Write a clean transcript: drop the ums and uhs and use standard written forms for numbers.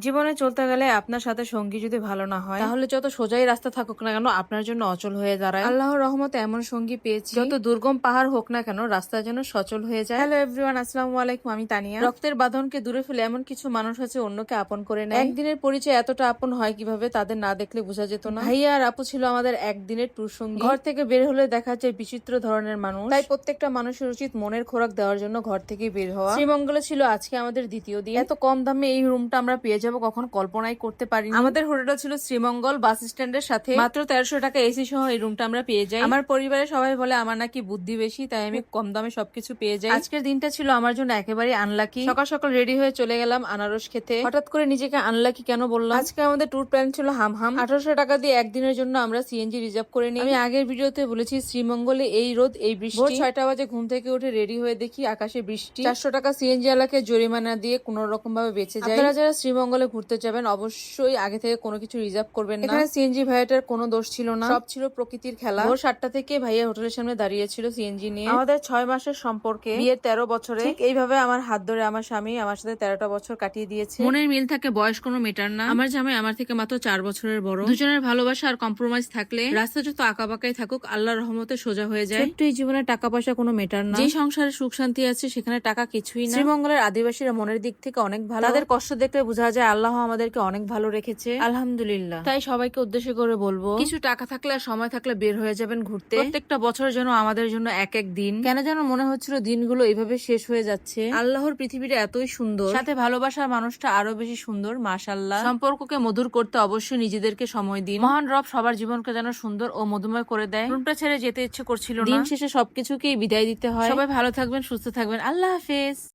জীবনে চলতে গেলে আপনার সাথে সঙ্গী যদি ভালো না হয় তাহলে যত সোজাই রাস্তা থাকুক না কেন আপনার জন্য অচল হয়ে দাঁড়ায়। আল্লাহর রহমতে এমন সঙ্গী পেয়েছি, যত দুর্গম পাহাড় হোক না কেন রাস্তা যেন সচল হয়ে যায়। হ্যালো এভরিওয়ান, আসসালামু আলাইকুম। আমি তানিয়া। রক্তের বাঁধনকে দূরে ফেলে এমন কিছু মানুষ আছে অন্যকে আপন করে নেয়। একদিনের পরিচয় এতটা আপন হয় কিভাবে তাদের না দেখলে বোঝা যেত না। ভাইয়া আর আপু ছিল আমাদের একদিনের ট্যুর সঙ্গী। ঘর থেকে বের হলে দেখা যায় বিচিত্র ধরনের মানুষ, তাই প্রত্যেকটা মানুষের উচিত মনের খোরাক দেওয়ার জন্য ঘর থেকে বের হওয়া। শ্রীমঙ্গলে ছিল আজকে আমাদের দ্বিতীয় দিন। এত কম দামে এই রুমটা আমরা পেয়ে যাবো কখন কল্পনাই করতে পারিনি। আমাদের হোটেলটা ছিল শ্রীমঙ্গল বাস স্ট্যান্ডের সাথে। মাত্র 1300 টাকা এসি সহ এই রুমটা আমরা পেয়ে যাই। আমার পরিবারের সবাই বলে আমার নাকি বুদ্ধি বেশি, তাই আমি কম দামে সবকিছু পেয়ে যাই। আজকের দিনটা ছিল আমার জন্য একেবারে আনলাকি। সকাল সকাল রেডি হয়ে চলে গেলাম আনারস খেতে। হঠাৎ করে নিজেকে আনলাকি কেন বললাম? আজকে আমাদের ট্যুর প্ল্যান ছিল হামহাম। 1800 টাকা দিয়ে একদিনের জন্য আমরা সিএনজি রিজার্ভ করে নিই। আমি আগের ভিডিওতে বলেছি শ্রীমঙ্গলে এই রোদ এই বৃষ্টি। ভোর 6টা বাজে ঘুম থেকে উঠে রেডি হয়ে দেখি আকাশে বৃষ্টি। 400 টাকা সিএনজি আলাকে জরিমানা দিয়ে কোন রকম ভাবে বেঁচে যায়। আপনারা যারা শ্রীমঙ্গলে ঘুরতে যাবেন অবশ্যই আগে থেকে কোনো কিছু রিজার্ভ করবেন না। এখানে সিএনজি ভাইয়াটার কোনো দোষ ছিল না, সব ছিল প্রকৃতির খেলা। ভোর 7টা থেকে ভাইয়া হোটেলের সামনে দাঁড়িয়েছিল সিএনজি নিয়ে। আমাদের 6 মাসের সম্পর্কে বিয়ের 13 বছরে ঠিক এইভাবে আমার হাত ধরে আমার স্বামী আমার সাথে 13টা বছর কাটিয়ে দিয়েছে। মনের মিল থাকে, বয়স কোনো মেটার না। আমার জামাই আমার থেকে মাত্র 4 বছরের বড়। দুজনের ভালোবাসা আর কম্প্রোমাইজ থাকলে রাস্তা যত আঁকাবাঁকাই থাকুক আল্লাহর রহমতে সোজা হয়ে যায়। ছোট্ট এই জীবনে টাকা পয়সা কোনো মেটার না। যে সংসারে সুখ শান্তি আছে সেখানে টাকা কিছুই না। শ্রীমঙ্গলের আদিবাসীরা মনের দিক থেকে অনেক ভালো। তাদের কষ্ট দেখলে বোঝা যায় আল্লাহ আমাদেরকে অনেক ভালো রেখেছে, আলহামদুলিল্লাহ। তাই সবাইকে উদ্দেশ্য করে বলবো, কিছু টাকা থাকলে আর সময় থাকলে বের হয়ে যাবেন ঘুরতে। প্রত্যেকটা বছর যেন আমাদের জন্য এক এক দিন। কেন যেন মনে হচ্ছিল দিনগুলো এইভাবে শেষ হয়ে যাচ্ছে। আল্লাহর পৃথিবীটা এতই সুন্দর, সাথে ভালোবাসার মানুষটা আরো বেশি সুন্দর। মাশাআল্লাহ। সম্পর্ককে মধুর করতে অবশ্যই নিজেদেরকে সময় দিন। মহান রব সবার জীবনকে যেন সুন্দর ও মধুময় করে দেয়। রুমটা ছেড়ে যেতে ইচ্ছে করছিল না। দিন শেষে সবকিছুকেই বিদায় দিতে হয়। সবাই ভালো থাকবেন, সুস্থ থাকবেন। আল্লাহ হাফেজ।